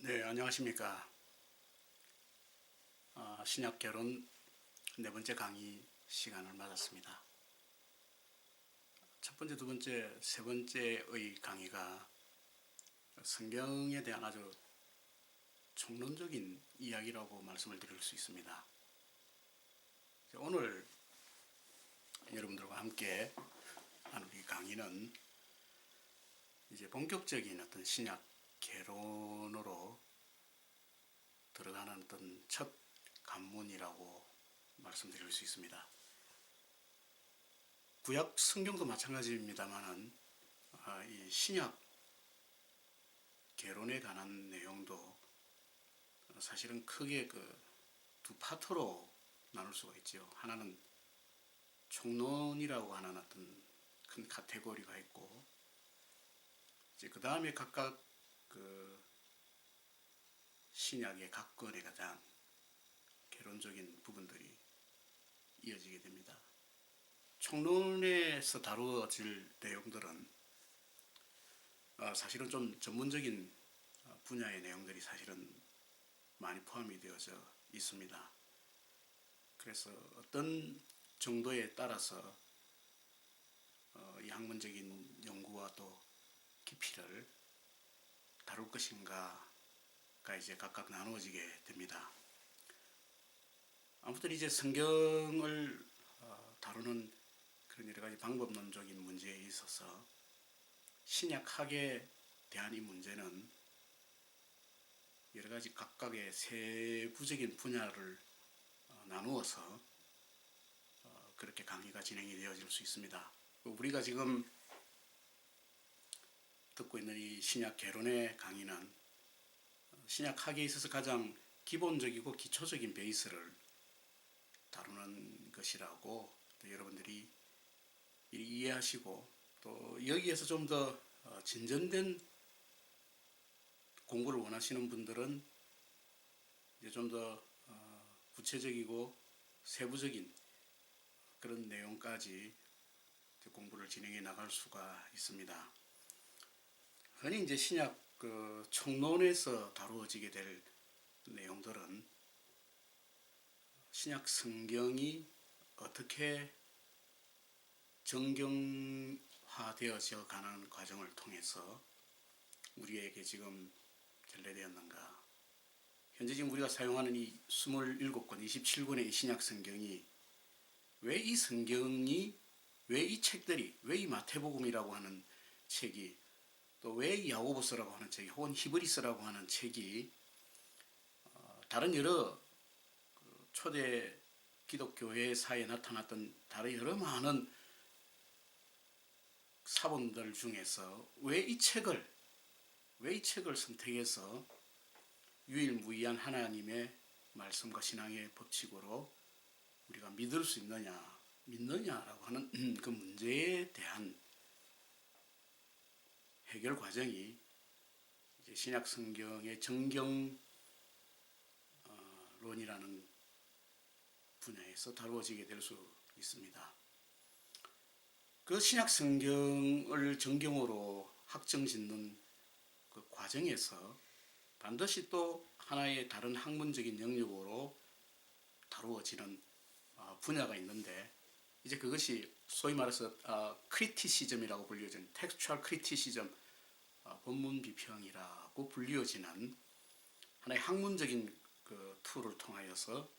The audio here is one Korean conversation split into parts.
네, 안녕하십니까. 신약 결혼 네 번째 강의 시간을 맞았습니다. 첫 번째, 두 번째, 세 번째의 강의가 성경에 대한 아주 총론적인 이야기라고 말씀을 드릴 수 있습니다. 오늘 여러분들과 함께 하는 이 강의는 이제 본격적인 어떤 신약 개론으로 들어가는 어떤 첫 관문이라고 말씀드릴 수 있습니다. 구약 성경도 마찬가지입니다만은 이 신약 개론에 관한 내용도 사실은 크게 그 두 파트로 나눌 수가 있죠. 하나는 총론이라고 하는 어떤 큰 카테고리가 있고, 이제 그 다음에 각각 그 신약의 각 권에 대한 개론적인 부분들이 이어지게 됩니다. 총론에서 다루어질 내용들은 사실은 좀 전문적인 분야의 내용들이 사실은 많이 포함이 되어져 있습니다. 그래서 어떤 정도에 따라서 이 학문적인 연구와 또 깊이를 다룰 것인가가 이제 각각 나누어지게 됩니다. 아무튼 이제 성경을 다루는 그런 여러 가지 방법론적인 문제에 있어서 신약학에 대한 이 문제는 여러 가지 각각의 세부적인 분야를 나누어서 그렇게 강의가 진행이 되어질 수 있습니다. 우리가 지금 듣고 있는 이 신약 개론의 강의는 신약학에 있어서 가장 기본적이고 기초적인 베이스를 다루는 것이라고 또 여러분들이 이해하시고, 또 여기에서 좀 더 진전된 공부를 원하시는 분들은 이제 좀 더 구체적이고 세부적인 그런 내용까지 공부를 진행해 나갈 수가 있습니다. 흔히 이제 신약 그 총론에서 다루어지게 될 내용들은 신약 성경이 어떻게 정경화되어져 가는 과정을 통해서 우리에게 지금 전래되었는가. 현재 지금 우리가 사용하는 이 27권, 27권의 신약 성경이 왜 이 성경이, 왜 이 책들이, 왜 이 마태복음이라고 하는 책이, 또 왜 이 야고보서라고 하는 책이, 혹은 히브리서라고 하는 책이 다른 여러 초대 기독교회사에 나타났던 다른 여러 많은 사본들 중에서 왜 이 책을 선택해서 유일무이한 하나님의 말씀과 신앙의 법칙으로 우리가 믿을 수 믿느냐라고 하는 그 문제에 대한 해결 과정이 이제 신약 성경의 정경론이라는 분야에서 다루어지게 될 수 있습니다. 그 신약 성경을 정경으로 확정짓는 그 과정에서 반드시 또 하나의 다른 학문적인 영역으로 다루어지는 분야가 있는데, 이제 그것이 소위 말해서 크리티시즘이라고 불리워지는 텍스추얼 크리티시즘, 본문 비평이라고 불리워지는 하나의 학문적인 그 툴을 통하여서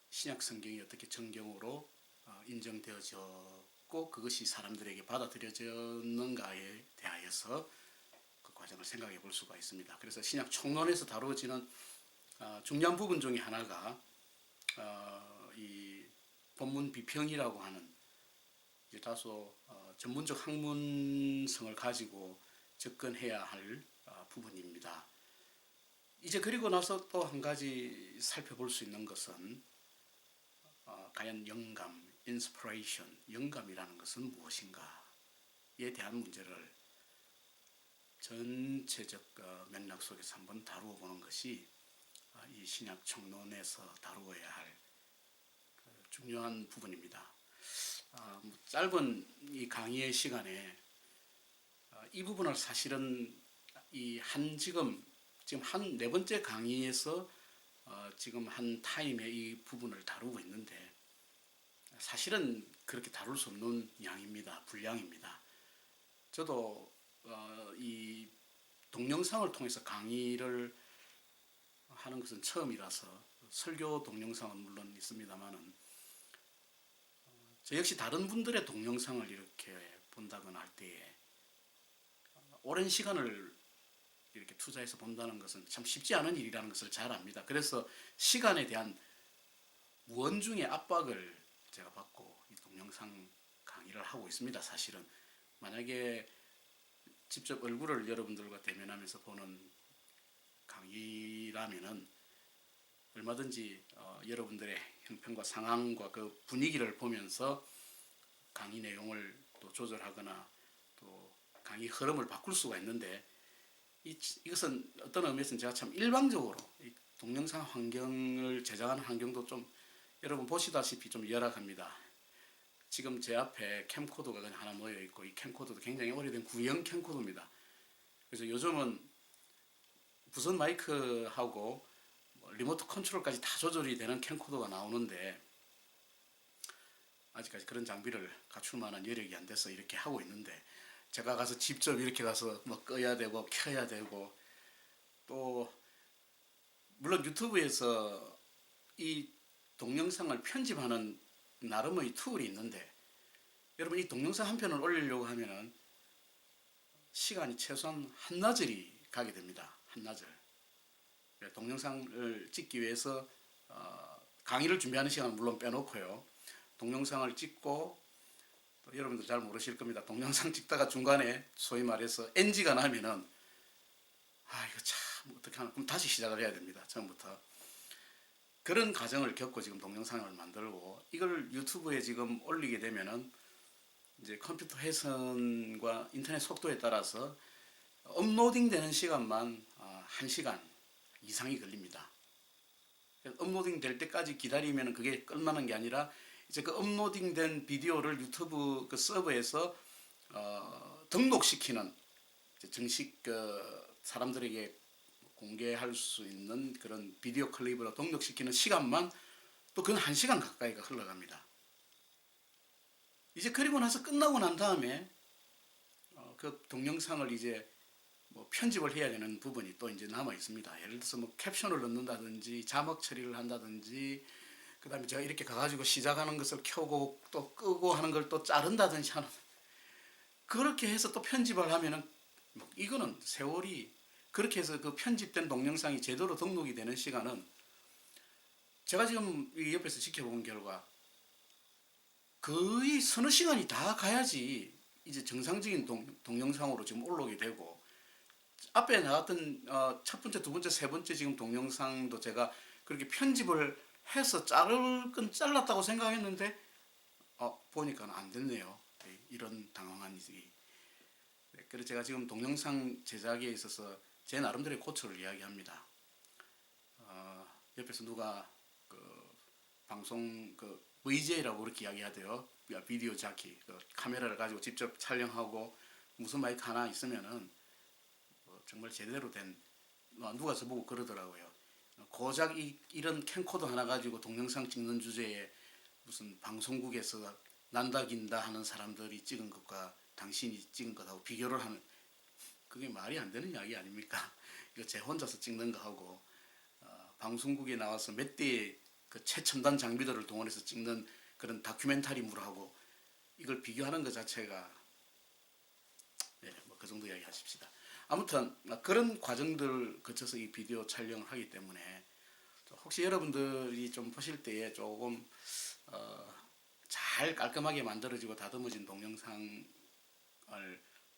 신약 성경이 어떻게 정경으로 인정되어졌고 그것이 사람들에게 받아들여졌는가에 대하여서 그 과정을 생각해 볼 수가 있습니다. 그래서 신약 총론에서 다루어지는 중요한 부분 중에 하나가 이 본문 비평이라고 하는 이제 다소 전문적 학문성을 가지고 접근해야 할 부분입니다. 이제 그리고 나서 또 한 가지 살펴볼 수 있는 것은 과연 영감, inspiration, 영감이라는 것은 무엇인가에 대한 문제를 전체적 맥락 속에서 한번 다루어 보는 것이 이 신약 총론에서 다루어야 할 중요한 부분입니다. 짧은 이 강의의 시간에 이 부분을 사실은 이 한 지금 지금 한 네 번째 강의에서 지금 한 타임에 이 부분을 다루고 있는데 사실은 그렇게 다룰 수 없는 양입니다. 분량입니다. 저도 이 동영상을 통해서 강의를 하는 것은 처음이라서 설교 동영상은 물론 있습니다만은 저 역시 다른 분들의 동영상을 이렇게 본다거나 할 때에 오랜 시간을 이렇게 투자해서 본다는 것은 참 쉽지 않은 일이라는 것을 잘 압니다. 그래서 시간에 대한 무언중의 압박을 제가 받고 이 동영상 강의를 하고 있습니다. 사실은 만약에 직접 얼굴을 여러분들과 대면하면서 보는 강의라면은 얼마든지 여러분들의 형편과 상황과 그 분위기를 보면서 강의 내용을 또 조절하거나 또 강의 흐름을 바꿀 수가 있는데 이것은 어떤 의미에서는 제가 참 일방적으로 이 동영상 환경을 제작하는 환경도 좀 여러분 보시다시피 좀 열악합니다. 지금 제 앞에 캠코더가 그냥 하나 놓여 있고 이 캠코더도 굉장히 오래된 구형 캠코더입니다. 그래서 요즘은 무선 마이크하고 리모트 컨트롤까지 다 조절이 되는 캠코더가 나오는데 아직까지 그런 장비를 갖출 만한 여력이 안 돼서 이렇게 하고 있는데 제가 가서 직접 이렇게 가서 뭐 꺼야 되고 켜야 되고 또 물론 유튜브에서 이 동영상을 편집하는 나름의 툴이 있는데 여러분 이 동영상 한 편을 올리려고 하면은 시간이 최소한 한나절이 가게 됩니다. 한나절. 동영상을 찍기 위해서 강의를 준비하는 시간은 물론 빼놓고요. 동영상을 찍고 또 여러분들 잘 모르실 겁니다. 동영상 찍다가 중간에 소위 말해서 NG가 나면은 이거 참 어떻게 하나 그럼 다시 시작을 해야 됩니다. 처음부터. 그런 과정을 겪고 지금 동영상을 만들고 이걸 유튜브에 지금 올리게 되면은 이제 컴퓨터 회선과 인터넷 속도에 따라서 업로딩 되는 시간만 1시간 이상이 걸립니다. 업로딩 될 때까지 기다리면 그게 끝나는 게 아니라 이제 그 업로딩 된 비디오를 유튜브 그 서버에서 등록시키는 정식 사람들에게 공개할 수 있는 그런 비디오 클립으로 등록시키는 시간만 또 그건 1시간 가까이가 흘러갑니다. 이제 그리고 나서 끝나고 난 다음에 그 동영상을 이제 뭐 편집을 해야 되는 부분이 또 이제 남아 있습니다. 예를 들어서 뭐 캡션을 넣는다든지 자막 처리를 한다든지 그다음에 제가 이렇게 가가지고 시작하는 것을 켜고 또 끄고 하는 걸 또 자른다든지 하는 그렇게 해서 또 편집을 하면은 이거는 세월이 그렇게 해서 그 편집된 동영상이 제대로 등록이 되는 시간은 제가 지금 옆에서 지켜본 결과 거의 서너 시간이 다 가야지 이제 정상적인 동영상으로 지금 올라오게 되고 앞에 나왔던 첫 번째, 두 번째, 세 번째 지금 동영상도 제가 그렇게 편집을 해서 자를 건 잘랐다고 생각했는데 보니까 안 됐네요. 이런 당황한 일이. 그래서 제가 지금 동영상 제작에 있어서 제 나름대로의 고초를 이야기합니다. 옆에서 누가 그 방송 그 VJ라고 그렇게 이야기하대요. 비디오 자키 카메라를 가지고 직접 촬영하고 무슨 마이크 하나 있으면은 정말 제대로 된 누가 저보고 그러더라고요. 고작 이런 캠코더 하나 가지고 동영상 찍는 주제에 무슨 방송국에서 난다긴다 하는 사람들이 찍은 것과 당신이 찍은 것하고 비교를 하는 그게 말이 안 되는 이야기 아닙니까? 이거 제 혼자서 찍는 거하고 방송국에 나와서 몇 대의 그 최첨단 장비들을 동원해서 찍는 그런 다큐멘터리물하고 이걸 비교하는 것 자체가 뭐 그 정도 이야기 하십시다. 아무튼 그런 과정들 거쳐서 이 비디오 촬영을 하기 때문에 혹시 여러분들이 좀 보실 때에 조금 잘 깔끔하게 만들어지고 다듬어진 동영상을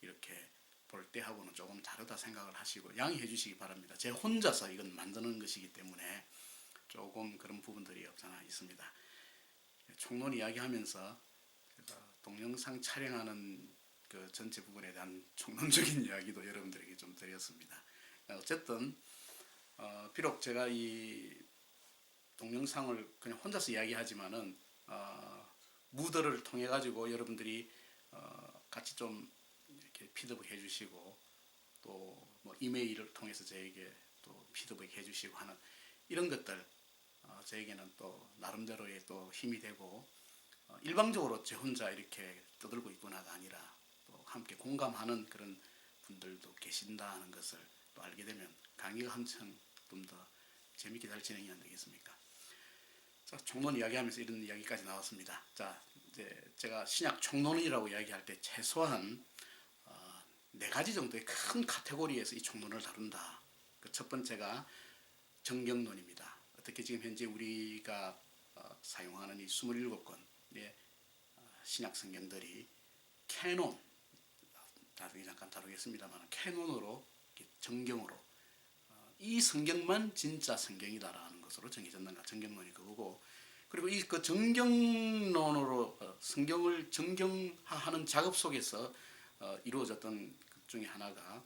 이렇게 볼 때하고는 조금 다르다 생각을 하시고 양해해 주시기 바랍니다. 제 혼자서 이건 만드는 것이기 때문에 조금 그런 부분들이 없잖아 있습니다. 총론 이야기하면서 제가 동영상 촬영하는 그 전체 부분에 대한 총론적인 이야기도 여러분들에게 좀 드렸습니다. 어쨌든 비록 제가 이 동영상을 그냥 혼자서 이야기하지만은 무드를 통해 가지고 여러분들이 같이 좀 이렇게 피드백 해주시고 또 뭐 이메일을 통해서 저에게 또 피드백 해주시고 하는 이런 것들 저에게는 또 나름대로의 또 힘이 되고 일방적으로 제 혼자 이렇게 떠들고 있구나가 아니라 또 함께 공감하는 그런 분들도 계신다 하는 것을 또 알게 되면 강의가 한층 좀 더 재밌게 잘 진행이 안 되겠습니까? 자, 총론 이야기하면서 이런 이야기까지 나왔습니다. 자, 이제 제가 신약 총론이라고 이야기할 때 최소한 네 가지 정도의 큰 카테고리에서 이 총론을 다룬다. 그 첫 번째가 정경론입니다. 어떻게 지금 현재 우리가 사용하는 이 27권의 신약 성경들이 캐논, 나중에 잠깐 다루겠습니다만 캐논으로 정경으로 이 성경만 진짜 성경이다라는 것으로 정해졌는가, 정경론이 그거고, 그리고 이 그 정경론으로 성경을 정경화하는 작업 속에서 이루어졌던 것 중에 하나가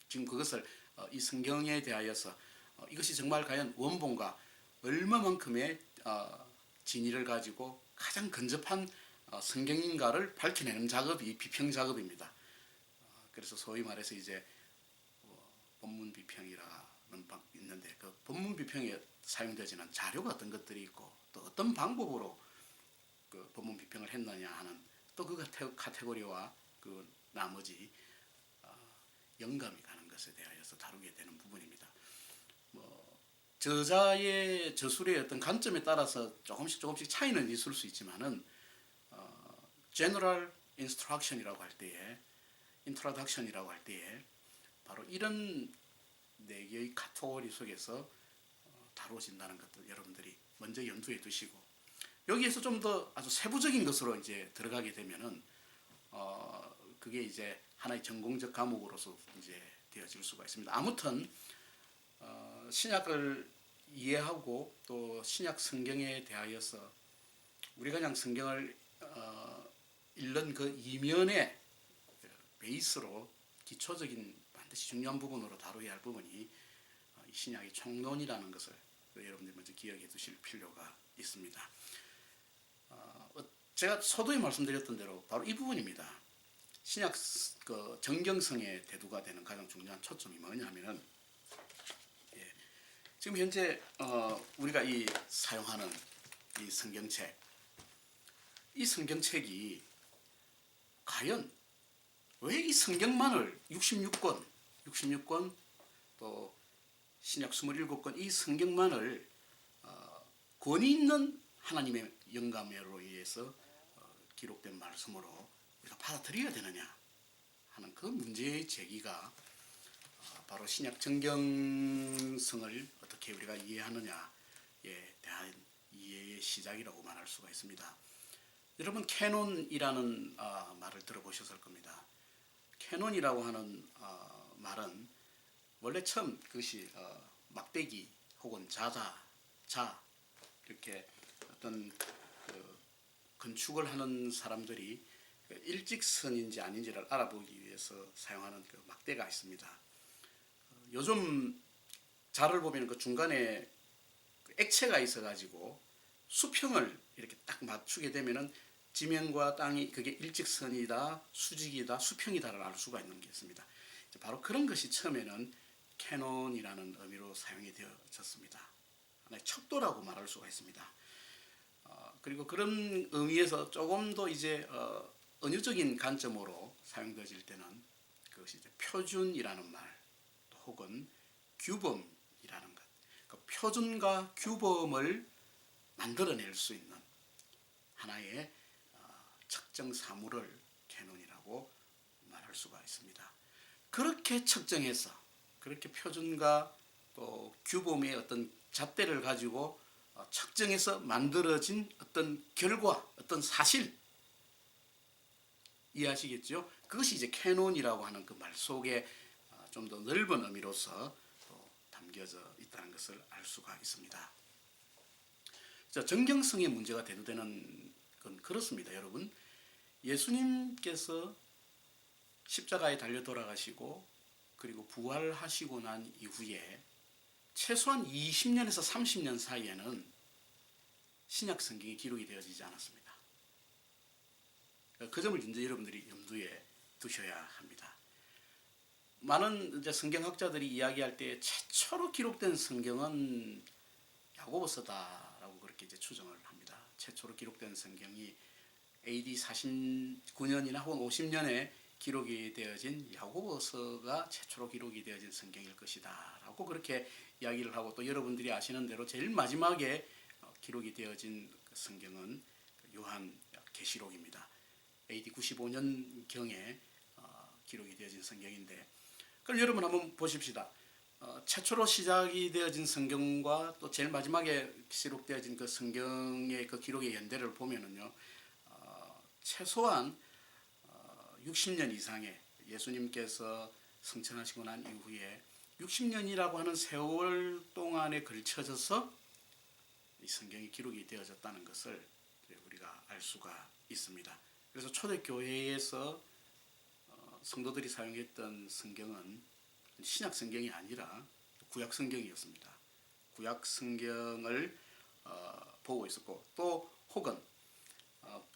지금 그것을 이 성경에 대하여서 이것이 정말 과연 원본과 얼마만큼의 진위를 가지고 가장 근접한 성경인가를 밝혀내는 작업이 비평 작업입니다. 그래서 소위 말해서 이제 본문 비평이라는 방 있는데 그 본문 비평에 사용되지는 자료가 어떤 것들이 있고 또 어떤 방법으로 그 본문 비평을 했느냐 하는 또 그 카테고리와 그 나머지 영감이 가는 것에 대하여서 다루게 되는 부분입니다. 저자의 저술의 어떤 관점에 따라서 조금씩 차이는 있을 수 있지만은 general instruction이라고 할 때에 introduction이라고 할 때에 바로 이런 네 개의 카테고리 속에서 다루어진다는 것들 여러분들이 먼저 염두에 두시고 여기에서 좀 더 아주 세부적인 것으로 이제 들어가게 되면은 그게 이제 하나의 전공적 과목으로서 이제 되어질 수가 있습니다. 아무튼 신약을 이해하고 또 신약 성경에 대하여서 우리가 그냥 성경을 읽는 그 이면의 베이스로 기초적인 반드시 중요한 부분으로 다루어야 할 부분이 신약의 총론이라는 것을 여러분들이 먼저 기억해 두실 필요가 있습니다. 제가 서두에 말씀드렸던 대로 바로 이 부분입니다. 신약 그 정경성의 대두가 되는 가장 중요한 초점이 뭐냐면은 지금 현재 우리가 이 사용하는 이 성경책, 이 성경책이 과연 왜 이 성경만을 66권 또 신약 27권 이 성경만을 권위 있는 하나님의 영감으로 의해서 기록된 말씀으로 우리가 받아들여야 되느냐 하는 그 문제의 제기가 바로 신약 정경성을 어떻게 우리가 이해하느냐에 대한 이해의 시작이라고 말할 수가 있습니다. 여러분 캐논이라는 말을 들어보셨을 겁니다. 캐논이라고 하는 말은 원래 처음 그것이 막대기 혹은 자 이렇게 어떤 그 건축을 하는 사람들이 일직선인지 아닌지를 알아보기 위해서 사용하는 그 막대가 있습니다. 요즘 자를 보면 그 중간에 액체가 있어가지고 수평을 이렇게 딱 맞추게 되면은 지면과 땅이 그게 일직선이다, 수직이다, 수평이다를 알 수가 있는 게 있습니다. 바로 그런 것이 처음에는 캐논이라는 의미로 사용이 되어졌습니다. 하나의 척도라고 말할 수가 있습니다. 그리고 그런 의미에서 조금 더 이제 은유적인 관점으로 사용되어질 때는 그것이 이제 표준이라는 말, 혹은 규범이라는 것, 그 표준과 규범을 만들어낼 수 있는 하나의 측정 사물을 캐논이라고 말할 수가 있습니다. 그렇게 측정해서 그렇게 표준과 또 규범의 어떤 잣대를 가지고 측정해서 만들어진 어떤 결과, 어떤 사실 이해하시겠죠? 그것이 이제 캐논이라고 하는 그 말 속에 좀 더 넓은 의미로서 또 담겨져 있다는 것을 알 수가 있습니다. 자, 정경성의 문제가 대두되는 건 그렇습니다. 여러분, 예수님께서 십자가에 달려 돌아가시고 그리고 부활하시고 난 이후에 최소한 20년에서 30년 사이에는 신약 성경이 기록이 되어지지 않았습니다. 그 점을 이제 여러분들이 염두에 두셔야 합니다. 많은 이제 성경학자들이 이야기할 때 최초로 기록된 성경은 야고보서다라고 그렇게 이제 추정을 합니다. 최초로 기록된 성경이 AD 49년이나 혹은 50년에 기록이 되어진 야고보서가 최초로 기록이 되어진 성경일 것이다라고 그렇게 이야기를 하고, 또 여러분들이 아시는 대로 제일 마지막에 기록이 되어진 성경은 요한 계시록입니다. AD 95년경에 기록이 되어진 성경인데, 그럼 여러분 한번 보십시다. 최초로 시작이 되어진 성경과 또 제일 마지막에 기록되어진 그 성경의 그 기록의 연대를 보면은요, 최소한 60년 이상의, 예수님께서 성천하시고 난 이후에 60년이라고 하는 세월 동안에 걸쳐져서 이 성경이 기록이 되어졌다는 것을 우리가 알 수가 있습니다. 그래서 초대교회에서 성도들이 사용했던 성경은 신약 성경이 아니라 구약 성경이었습니다. 구약 성경을 보고 있었고, 또 혹은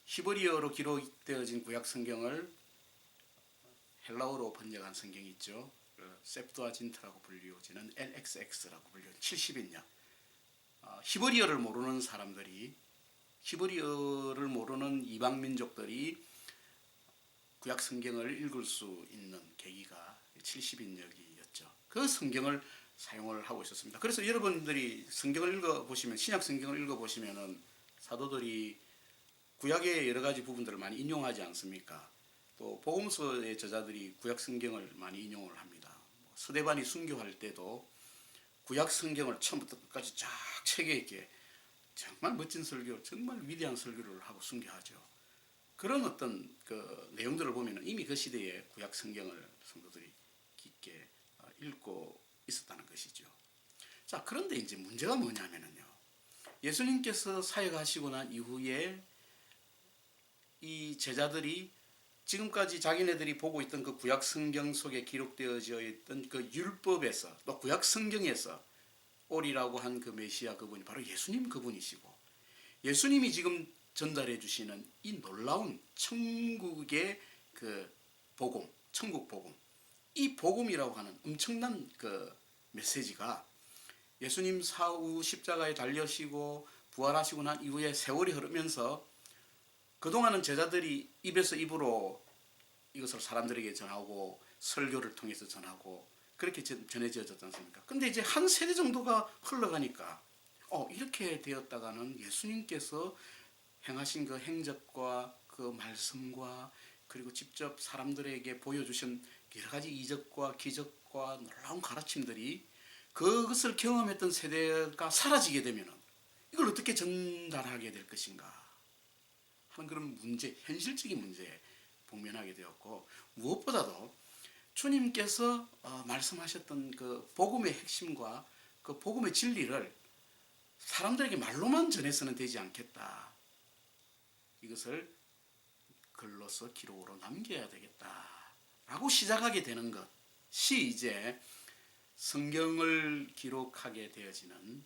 히브리어로 기록되어진 구약 성경을 헬라어로 번역한 성경이 있죠. septuagint라고 불리워지는 LXX라고 불리워지는 70인역. 히브리어를 모르는 사람들이, 히브리어를 모르는 이방 민족들이 구약 성경을 읽을 수 있는 계기가 70인역이었죠. 그 성경을 사용을 하고 있었습니다. 그래서 여러분들이 성경을 읽어보시면, 신약 성경을 읽어보시면은 사도들이 구약의 여러 가지 부분들을 많이 인용하지 않습니까? 또 복음서의 저자들이 구약 성경을 많이 인용을 합니다. 스데반이 순교할 때도 구약 성경을 처음부터 끝까지 쫙 체계 있게 정말 멋진 설교, 정말 위대한 설교를 하고 순교하죠. 그런 어떤 그 내용들을 보면 이미 그 시대에 구약 성경을 성도들이 깊게 읽고 있었다는 것이죠. 자, 그런데 이제 문제가 뭐냐면요, 예수님께서 사역하시고 난 이후에 이 제자들이 지금까지 자기네들이 보고 있던 그 구약 성경 속에 기록되어져 있던 그 율법에서, 또 구약 성경에서 오리라고 한 그 메시아 그분이 바로 예수님 그분이시고, 예수님이 지금 전달해 주시는 이 놀라운 천국의 그 복음, 천국 복음, 이 복음이라고 하는 엄청난 그 메시지가 예수님 사후 십자가에 달려시고 부활하시고 난 이후에 세월이 흐르면서 그동안은 제자들이 입에서 입으로 이것을 사람들에게 전하고 설교를 통해서 전하고 그렇게 전해졌지 않습니까? 근데 이제 한 세대 정도가 흘러가니까 이렇게 되었다가는 예수님께서 행하신 그 행적과 그 말씀과 그리고 직접 사람들에게 보여주신 여러 가지 이적과 기적과 놀라운 가르침들이 그것을 경험했던 세대가 사라지게 되면 이걸 어떻게 전달하게 될 것인가 하는 그런 문제, 현실적인 문제에 직면하게 되었고, 무엇보다도 주님께서 말씀하셨던 그 복음의 핵심과 그 복음의 진리를 사람들에게 말로만 전해서는 되지 않겠다. 이것을 글로서 기록으로 남겨야 되겠다라고 시작하게 되는 것이 이제 성경을 기록하게 되어지는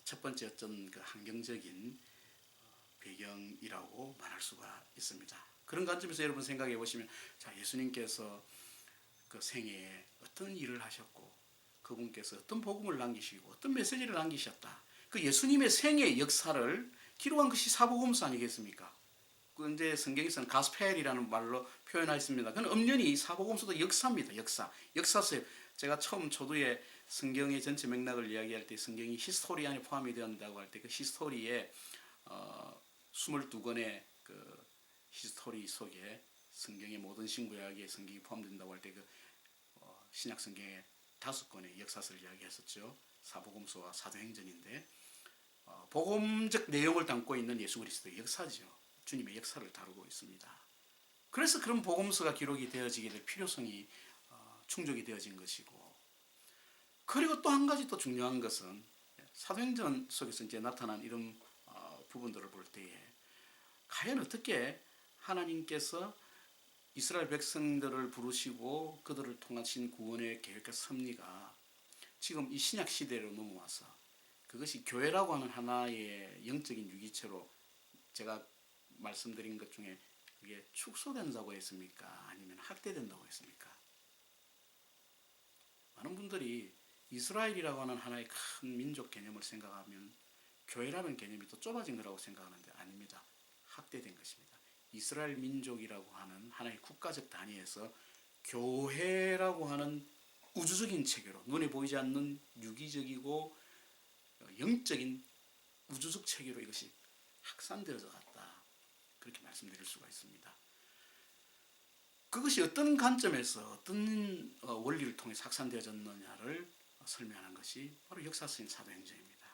첫 번째 어떤 그 환경적인 배경이라고 말할 수가 있습니다. 그런 관점에서 여러분 생각해 보시면, 자, 예수님께서 그 생애에 어떤 일을 하셨고 그분께서 어떤 복음을 남기시고 어떤 메시지를 남기셨다. 그 예수님의 생애 역사를 기록한 것이 사복음서 아니겠습니까? 그 이제 성경에서는 가스펠이라는 말로 표현하였습니다. 그건 엄연히 사복음서도 역사입니다. 역사서예요. 제가 처음 초두에 성경의 전체 맥락을 이야기할 때 성경이 히스토리 안에 포함이 된다고 할 때 그 히스토리에 22권의 그 히스토리 속에 성경의 모든 신구약의 성경이 포함된다고 할 때 그 신약 성경의 5권의 역사서를 이야기했었죠. 사복음서와 사도행전인데 복음적 내용을 담고 있는 예수 그리스도의 역사죠. 주님의 역사를 다루고 있습니다. 그래서 그런 복음서가 기록이 되어지게 될 필요성이 충족이 되어진 것이고, 그리고 또 한 가지 또 중요한 것은 사도행전 속에서 이제 나타난 이런 부분들을 볼 때에 과연 어떻게 하나님께서 이스라엘 백성들을 부르시고 그들을 통하신 구원의 계획과 섭리가 지금 이 신약 시대로 넘어와서 그것이 교회라고 하는 하나의 영적인 유기체로 제가 말씀드린 것 중에 그게 축소된다고 했습니까? 아니면 확대된다고 했습니까? 많은 분들이 이스라엘이라고 하는 하나의 큰 민족 개념을 생각하면 교회라는 개념이 또 좁아진 거라고 생각하는데 아닙니다. 확대된 것입니다. 이스라엘 민족이라고 하는 하나의 국가적 단위에서 교회라고 하는 우주적인 체계로 눈에 보이지 않는 유기적이고 영적인 우주적 체계로 이것이 확산되어져 갔다. 그렇게 말씀드릴 수가 있습니다. 그것이 어떤 관점에서 어떤 원리를 통해 확산되어졌느냐를 설명하는 것이 바로 역사서인 사도행전입니다.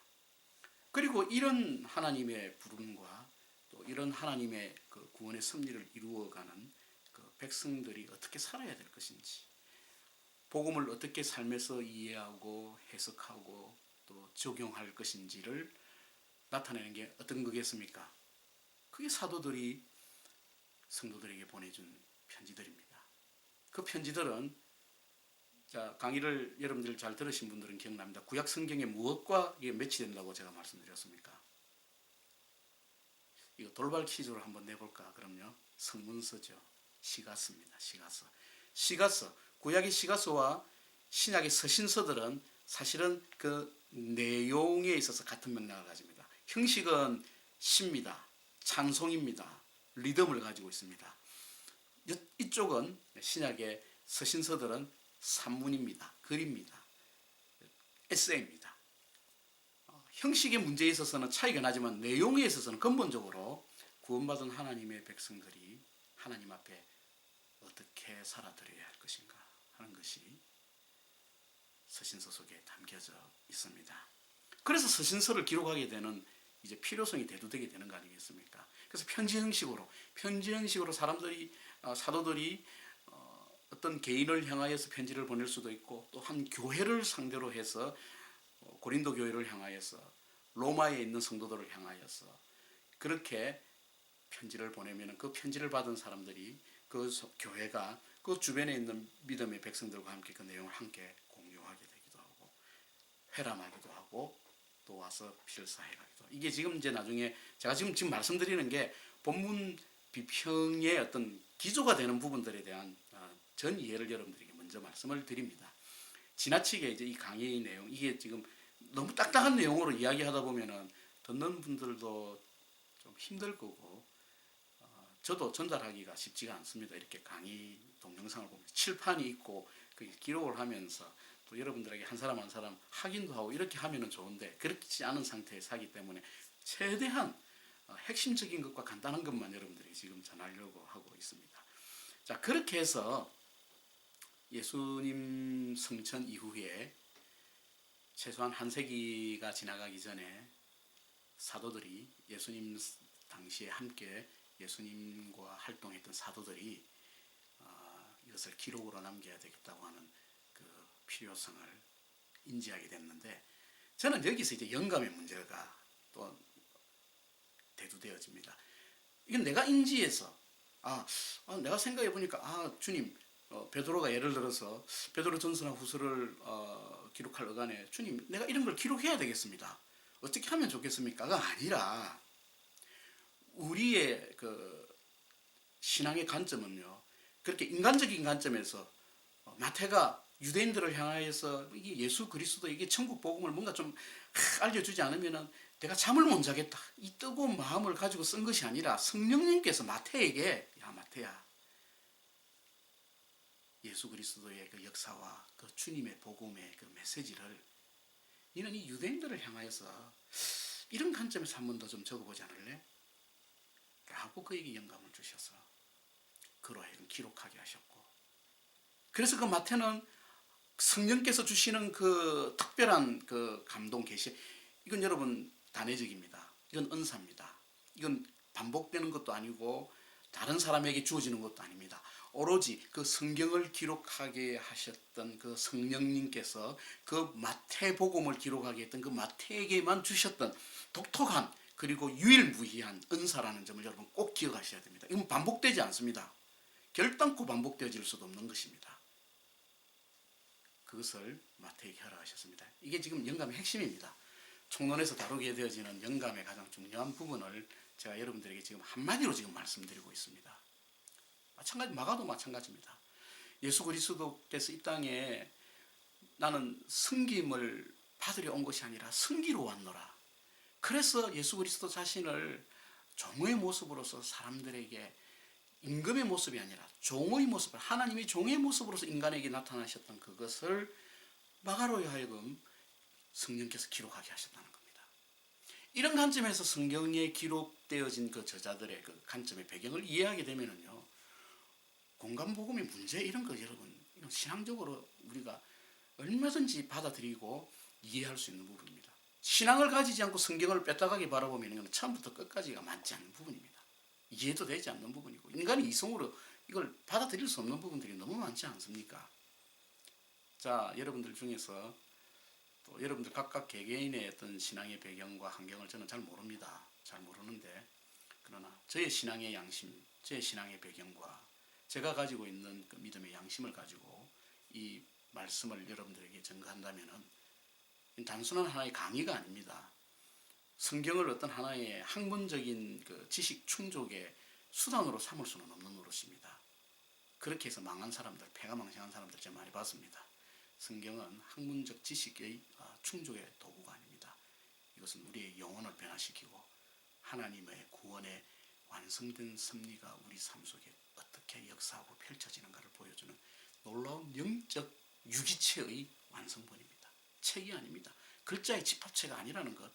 그리고 이런 하나님의 부름과 또 이런 하나님의 그 구원의 섭리를 이루어가는 그 백성들이 어떻게 살아야 될 것인지, 복음을 어떻게 삶에서 이해하고 해석하고 또 적용할 것인지를 나타내는 게 어떤 거겠습니까? 그게 사도들이 성도들에게 보내준 편지들입니다. 그 편지들은 강의를 여러분들 잘 들으신 분들은 기억납니다. 구약 성경에 무엇과 이게 매치된다고 제가 말씀드렸습니까? 이거 돌발 퀴즈로 한번 내볼까? 그럼요. 성문서죠. 시가서입니다. 시가서. 구약의 시가서와 신약의 서신서들은 사실은 그 내용에 있어서 같은 맥락을 가집니다. 형식은 시입니다. 찬송입니다. 리듬을 가지고 있습니다. 이쪽은 신약의 서신서들은 산문입니다. 글입니다. 에세이입니다. 형식의 문제에 있어서는 차이가 나지만 내용에 있어서는 근본적으로 구원받은 하나님의 백성들이 하나님 앞에 어떻게 살아드려야 할 것인가 하는 것이 서신서 속에 담겨져 있습니다. 그래서 서신서를 기록하게 되는 이제 필요성이 대두되게 되는 거 아니겠습니까? 그래서 편지 형식으로 사도들이 어떤 개인을 향하여서 편지를 보낼 수도 있고 또 한 교회를 상대로 해서 고린도 교회를 향하여서 로마에 있는 성도들을 향하여서 그렇게 편지를 보내면 그 편지를 받은 사람들이 그 교회가 그 주변에 있는 믿음의 백성들과 함께 그 내용을 함께 공유하게 되기도 하고 회람하기도 하고 또 와서 필사해 가기도 하고 이게 지금 이제 나중에 제가 지금 말씀드리는 게 본문 비평의 어떤 기조가 되는 부분들에 대한 전 이해를 여러분들에게 먼저 말씀을 드립니다. 지나치게 이제 이 강의 내용 이게 지금 너무 딱딱한 내용으로 이야기하다 보면은 듣는 분들도 좀 힘들 거고 저도 전달하기가 쉽지가 않습니다. 이렇게 강의 동영상을 보면서 칠판이 있고 그 기록을 하면서 또 여러분들에게 한 사람 한 사람 확인도 하고 이렇게 하면은 좋은데 그렇지 않은 상태에서 하기 때문에 최대한 핵심적인 것과 간단한 것만 여러분들에게 지금 전하려고 하고 있습니다. 자, 그렇게 해서 예수님 성천 이후에 최소한 한 세기가 지나가기 전에 사도들이 예수님 당시에 함께 예수님과 활동했던 사도들이 이것을 기록으로 남겨야 되겠다고 하는 그 필요성을 인지하게 됐는데 저는 여기서 이제 영감의 문제가 또 대두되어집니다. 이건 내가 인지해서 내가 생각해 보니까 주님 베드로가 예를 들어서 베드로 전서나 후서를 기록할 어간에 주님 내가 이런 걸 기록해야 되겠습니다. 어떻게 하면 좋겠습니까가 아니라 우리의 그 신앙의 관점은요 그렇게 인간적인 관점에서 마태가 유대인들을 향하여서 이게 예수 그리스도 이게 천국 복음을 뭔가 좀 알려주지 않으면은 내가 잠을 못 자겠다 이 뜨거운 마음을 가지고 쓴 것이 아니라 성령님께서 마태에게 야 마태야 예수 그리스도의 그 역사와 그 주님의 복음의 그 메시지를 너는 이 유대인들을 향하여서 이런 관점에서 한 번 더 좀 적어보지 않을래? 라고 그에게 영감을 주셔서 그로 하여금 기록하게 하셨고 그래서 그 마태는 성령께서 주시는 그 특별한 그 감동 계시 이건 여러분 단회적입니다. 이건 은사입니다. 이건 반복되는 것도 아니고 다른 사람에게 주어지는 것도 아닙니다. 오로지 그 성경을 기록하게 하셨던 그 성령님께서 그 마태복음을 기록하게 했던 그 마태에게만 주셨던 독특한 그리고 유일무이한 은사라는 점을 여러분 꼭 기억하셔야 됩니다. 이건 반복되지 않습니다. 결단코 반복되어질 수도 없는 것입니다. 그것을 마태에게 허락하셨습니다. 이게 지금 영감의 핵심입니다. 총론에서 다루게 되어지는 영감의 가장 중요한 부분을 제가 여러분들에게 지금 한마디로 지금 말씀드리고 있습니다. 마찬가지 마가도 마찬가지입니다. 예수 그리스도께서 이 땅에 나는 섬김을 받으려 온 것이 아니라 섬기러 왔노라. 그래서 예수 그리스도 자신을 종의 모습으로서 사람들에게, 임금의 모습이 아니라 종의 모습을, 하나님의 종의 모습으로서 인간에게 나타나셨던 그것을 마가로에 하여금 성령께서 기록하게 하셨다는 겁니다. 이런 관점에서 성경에 기록되어진 그 저자들의 그 관점의 배경을 이해하게 되면요, 공간복음의 문제 이런 거 여러분, 이건 신앙적으로 우리가 얼마든지 받아들이고 이해할 수 있는 부분입니다. 신앙을 가지지 않고 성경을 뺐다가게 바라보면 이건 처음부터 끝까지가 맞지 않는 부분입니다. 이해도 되지 않는 부분이고, 인간이 이성으로 이걸 받아들일 수 없는 부분들이 너무 많지 않습니까? 자, 여러분들 중에서 또 여러분들 각각 개개인의 어떤 신앙의 배경과 환경을 저는 잘 모릅니다. 잘 모르는데, 그러나 저의 신앙의 양심, 저의 신앙의 배경과 제가 가지고 있는 그 믿음의 양심을 가지고 이 말씀을 여러분들에게 전가한다면은 단순한 하나의 강의가 아닙니다. 성경을 어떤 하나의 학문적인 그 지식 충족의 수단으로 삼을 수는 없는 노릇입니다. 그렇게 해서 망한 사람들, 패가 망신한 사람들 제가 많이 봤습니다. 성경은 학문적 지식의 충족의 도구가 아닙니다. 이것은 우리의 영혼을 변화시키고 하나님의 구원의 완성된 섭리가 우리 삶 속에 어떻게 역사하고 펼쳐지는가를 보여주는 놀라운 영적 유기체의 완성본입니다. 책이 아닙니다. 글자의 집합체가 아니라는 것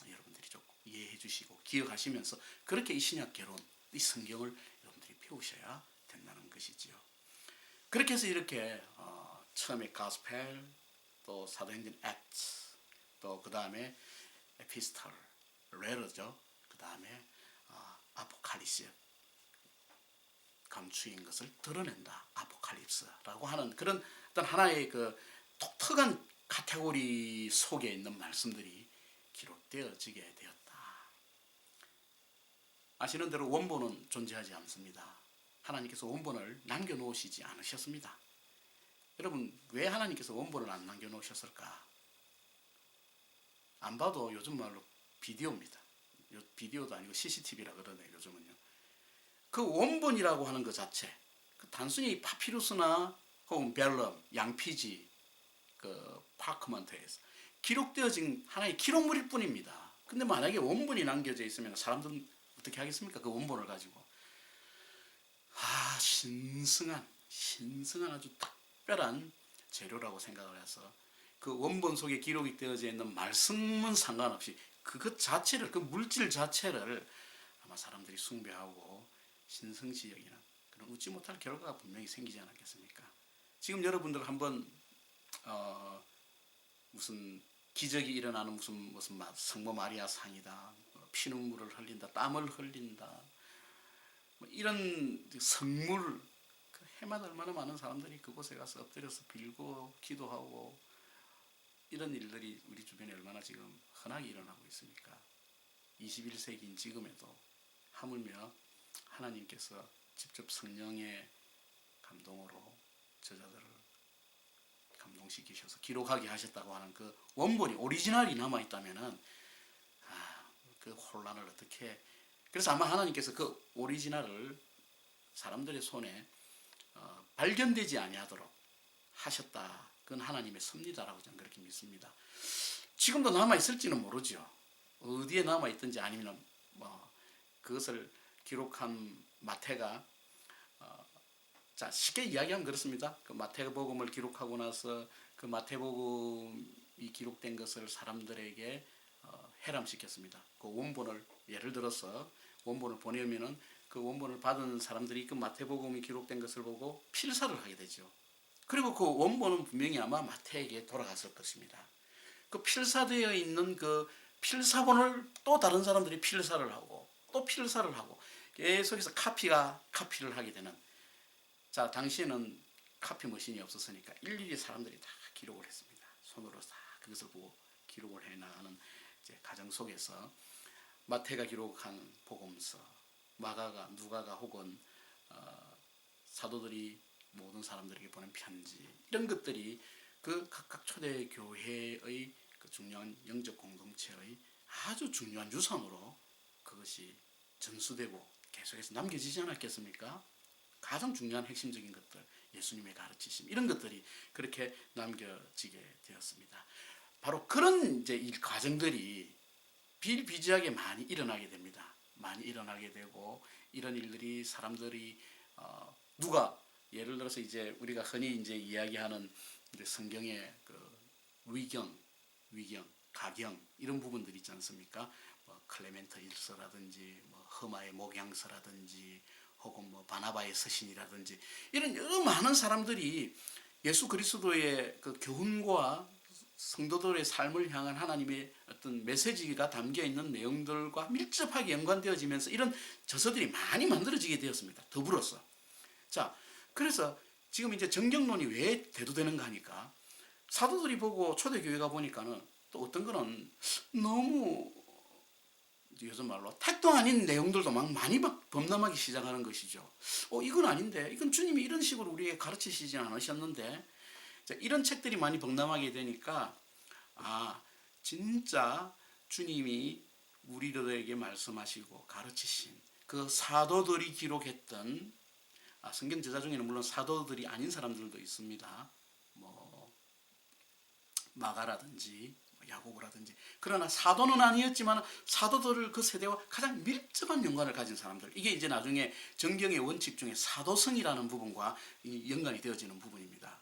여러분들이 좀 이해해 주시고 기억하시면서 그렇게 이 신약 개론, 이 성경을 여러분들이 배우셔야 된다는 것이지요. 그렇게 해서 이렇게 처음에 가스펠, 또 사도행전 액트, 또 그 다음에 에피스톨, 레터죠. 그 다음에 아포칼리스, 감추인 것을 드러낸다, 아포칼립스라고 하는 그런 어떤 하나의 그 독특한 카테고리 속에 있는 말씀들이 기록되어지게 되었다. 아시는 대로 원본은 존재하지 않습니다. 하나님께서 원본을 남겨놓으시지 않으셨습니다. 여러분, 왜 하나님께서 원본을 안 남겨놓으셨을까? 안 봐도 요즘 말로 비디오입니다. 비디오도 아니고 CCTV라 그러네요, 요즘은요. 그 원본이라고 하는 것 자체, 그 단순히 파피루스나 혹은 벨럼, 양피지, 그 파크먼트에서 기록되어진 하나의 기록물일 뿐입니다. 근데 만약에 원본이 남겨져 있으면 사람들은 어떻게 하겠습니까? 그 원본을 가지고. 신성한 아주 특별한 재료라고 생각을 해서 그 원본 속에 기록이 되어져 있는 말씀은 상관없이 그것 자체를, 그 물질 자체를 아마 사람들이 숭배하고 신성시 여기는 그런 웃지 못할 결과가 분명히 생기지 않았겠습니까? 지금 여러분들 한번 무슨 기적이 일어나는 무슨 성모 마리아 상이다, 피눈물을 흘린다, 땀을 흘린다, 이런 성물, 그 해마다 얼마나 많은 사람들이 그곳에 가서 엎드려서 빌고 기도하고 이런 일들이 우리 주변에 얼마나 지금 흔하게 일어나고 있습니까? 21세기인 지금에도 하물며 하나님께서 직접 성령의 감동으로 저자들을 감동시키셔서 기록하게 하셨다고 하는 그 원본이, 오리지널이 남아있다면은 그 혼란을 어떻게, 그래서 아마 하나님께서 그 오리지널을 사람들의 손에 발견되지 아니하도록 하셨다. 그건 하나님의 섭리다라고 저는 그렇게 믿습니다. 지금도 남아있을지는 모르죠. 어디에 남아있든지 아니면 그것을 기록한 마태가 자, 쉽게 이야기하면 그렇습니다. 그 마태복음을 기록하고 나서 그 마태복음이 기록된 것을 사람들에게 해람시켰습니다. 그 원본을, 예를 들어서 원본을 보내면은 그 원본을 받은 사람들이 그 마태복음이 기록된 것을 보고 필사를 하게 되죠. 그리고 그 원본은 분명히 아마 마태에게 돌아갔을 것입니다. 그 필사되어 있는 그 필사본을 또 다른 사람들이 필사를 하고 또 필사를 하고 계속해서 카피를 하게 되는. 자, 당시에는 카피 머신이 없었으니까 일일이 사람들이 다 기록을 했습니다. 손으로 다 그것을 보고 기록을 해나가는 이제 과정 속에서 마태가 기록한 복음서, 마가가, 누가가 혹은 사도들이 모든 사람들에게 보낸 편지, 이런 것들이 그 각각 초대 교회의 그 중요한 영적 공동체의 아주 중요한 유산으로 그것이 전수되고 계속해서 남겨지지 않았겠습니까? 가장 중요한 핵심적인 것들, 예수님의 가르치심 이런 것들이 그렇게 남겨지게 되었습니다. 바로 그런 이제 이 과정들이 비일비재하게 많이 일어나게 됩니다. 많이 일어나게 되고 이런 일들이 사람들이 누가 예를 들어서 이제 우리가 흔히 이제 이야기하는 이제 성경의 그 위경, 가경 이런 부분들이 있지 않습니까? 뭐 클레멘트 일서라든지 뭐 허마의 목양서라든지 혹은 뭐 바나바의 서신이라든지 이런 여러 많은 사람들이 예수 그리스도의 그 교훈과 성도들의 삶을 향한 하나님의 어떤 메시지가 담겨 있는 내용들과 밀접하게 연관되어지면서 이런 저서들이 많이 만들어지게 되었습니다. 더불어서. 자, 그래서 지금 이제 정경론이 왜 대두되는가 하니까 사도들이 보고 초대교회가 보니까는 또 어떤 거는 너무 요즘 말로 택도 아닌 내용들도 막 많이 범람하기 시작하는 것이죠. 이건 아닌데, 이건 주님이 이런 식으로 우리에게 가르치시지 않으셨는데, 이런 책들이 많이 범람하게 되니까 진짜 주님이 우리들에게 말씀하시고 가르치신 그 사도들이 기록했던 성경 저자 중에는 물론 사도들이 아닌 사람들도 있습니다. 뭐 마가라든지 야고보라든지 그러나 사도는 아니었지만 사도들을 그 세대와 가장 밀접한 연관을 가진 사람들 이게 이제 나중에 정경의 원칙 중에 사도성이라는 부분과 연관이 되어지는 부분입니다.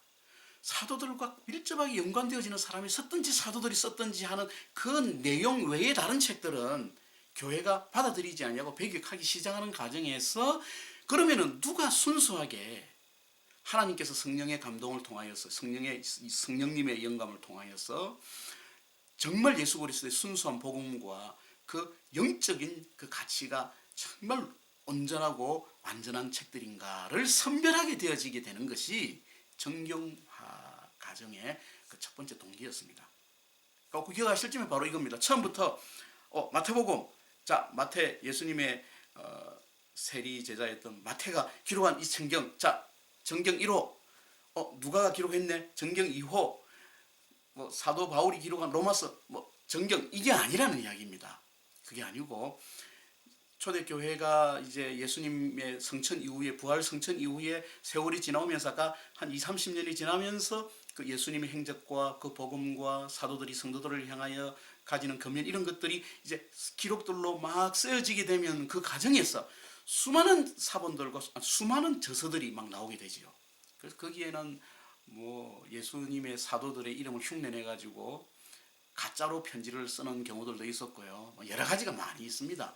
사도들과 밀접하게 연관되어지는 사람이 썼든지 사도들이 썼든지 하는 그 내용 외의 다른 책들은 교회가 받아들이지 않냐고 배격하기 시작하는 과정에서 그러면은 누가 순수하게 하나님께서 성령의 감동을 통하여서 성령님의 영감을 통하여서 정말 예수 그리스도의 순수한 복음과 그 영적인 그 가치가 정말 온전하고 완전한 책들인가를 선별하게 되어지게 되는 것이 정경화 과정의 그 첫 번째 동기였습니다. 그 기억하실 점이 바로 이겁니다. 처음부터 마태복음, 자 마태 예수님의 세리 제자였던 마태가 기록한 이 성경, 자 정경 1호, 누가가 기록했네, 정경 2호, 뭐 사도 바울이 기록한 로마서, 뭐 정경 이게 아니라는 이야기입니다. 그게 아니고 초대교회가 이제 예수님의 성천 이후에 부활 성천 이후에 세월이 지나오면서 아까 한 20-30년이 지나면서 그 예수님의 행적과 그 복음과 사도들이 성도들을 향하여 가지는 권면 이런 것들이 이제 기록들로 막 쓰여지게 되면 그 과정에서 수많은 사본들과 수많은 저서들이 막 나오게 되지요. 그래서 거기에는 뭐 예수님의 사도들의 이름을 흉내내 가지고 가짜로 편지를 쓰는 경우들도 있었고요. 여러 가지가 많이 있습니다.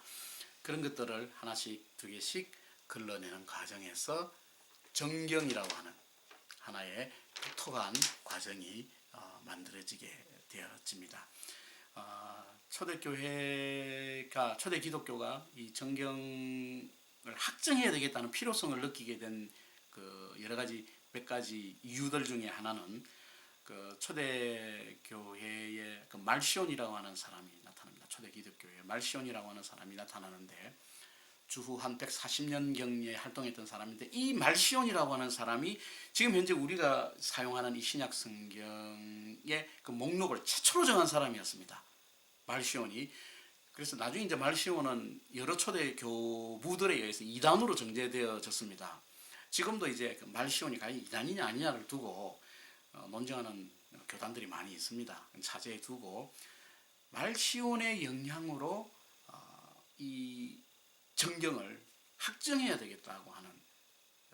그런 것들을 하나씩 두 개씩 걸러내는 과정에서 정경이라고 하는 하나의 독특한 과정이 만들어지게 되어집니다. 초대 기독교가 이 정경을 확정해야 되겠다는 필요성을 느끼게 된 그 여러 가지 몇 가지 이유들 중에 하나는 그 초대 교회의 그 말시온이라고 하는 사람이 나타납니다. 초대 기독교회 말시온이라고 하는 사람이 나타나는데 주후 한 140년 경에 활동했던 사람인데 이 말시온이라고 하는 사람이 지금 현재 우리가 사용하는 이 신약 성경의 그 목록을 최초로 정한 사람이었습니다. 말시온이. 그래서 나중에 이제 말시온은 여러 초대 교부들에 의해서 이단으로 정제되어졌습니다. 지금도 이제 그 말시온이 과연 이단이냐 아니냐를 두고 논쟁하는 교단들이 많이 있습니다. 차제에 두고 말시온의 영향으로 이 정경을 확정해야 되겠다고 하는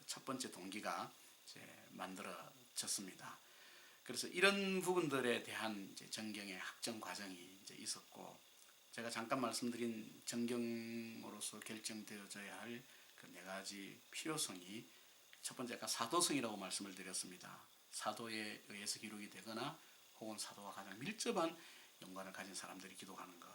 첫 번째 동기가 이제 만들어졌습니다. 그래서 이런 부분들에 대한 이제 정경의 확정 과정이 이제 있었고, 제가 잠깐 말씀드린 정경으로서 결정되어져야 할 그 네 가지 필요성이 첫 번째 아까 사도성이라고 말씀을 드렸습니다. 사도에 의해서 기록이 되거나 혹은 사도와 가장 밀접한 연관을 가진 사람들이 기록하는 것.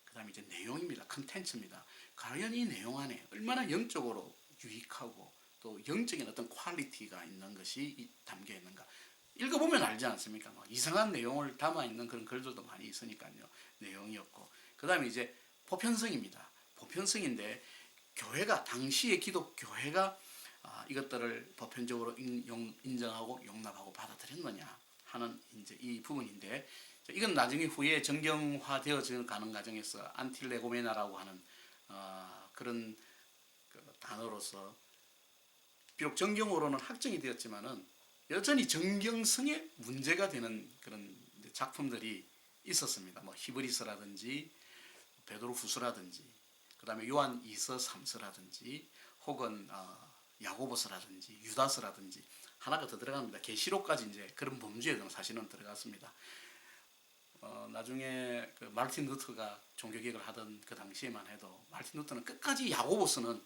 그 다음에 이제 내용입니다. 컨텐츠입니다. 과연 이 내용 안에 얼마나 영적으로 유익하고 또 영적인 어떤 퀄리티가 있는 것이 담겨 있는가. 읽어보면 알지 않습니까? 뭐 이상한 내용을 담아있는 그런 글들도 많이 있으니까요. 내용이었고. 그 다음에 이제 보편성입니다. 보편성인데 교회가, 당시의 기독교회가 이것들을 보편적으로 인정하고 용납하고 받아들였느냐 하는 이제 이 부분인데, 이건 나중에 후에 정경화되어지는 가는 과정에서 안틸레고메나라고 하는 그런 그 단어로서 비록 정경으로는 확정이 되었지만은 여전히 정경성에 문제가 되는 그런 작품들이 있었습니다. 뭐 히브리서라든지 베드로 후서라든지 그다음에 요한 2서 3서라든지 혹은 야고보서라든지 유다서라든지 하나가 더 들어갑니다. 계시록까지 이제 그런 범주에는 사실은 들어갔습니다. 나중에 그 마르틴 루터가 종교개혁을 하던 그 당시에만 해도 마르틴 루터는 끝까지 야고보서는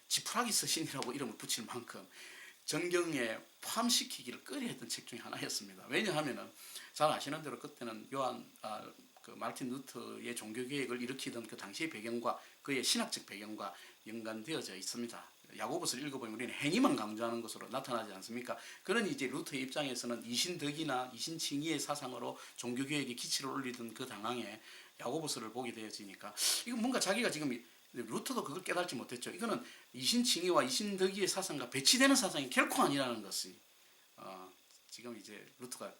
지푸라기 서신이라고 이름을 붙일 만큼 정경에 포함시키기를 꺼려했던 책 중에 하나였습니다. 왜냐하면은 잘 아시는 대로 그때는 그 마르틴 루터의 종교개혁을 일으키던 그 당시의 배경과 그의 신학적 배경과 연관되어져 있습니다. 야고보서를 읽어보면 우리는 행위만 강조하는 것으로 나타나지 않습니까? 그런 이제 루터의 입장에서는 이신덕이나 이신칭의의 사상으로 종교개혁에 기치를 올리던 그 당황에 야고보서를 보게 되어지니까 이건 뭔가 자기가 지금 루터도 그걸 깨닫지 못했죠. 이거는 이신칭의와 이신덕이의 사상과 배치되는 사상이 결코 아니라는 것이 지금 이제 루터가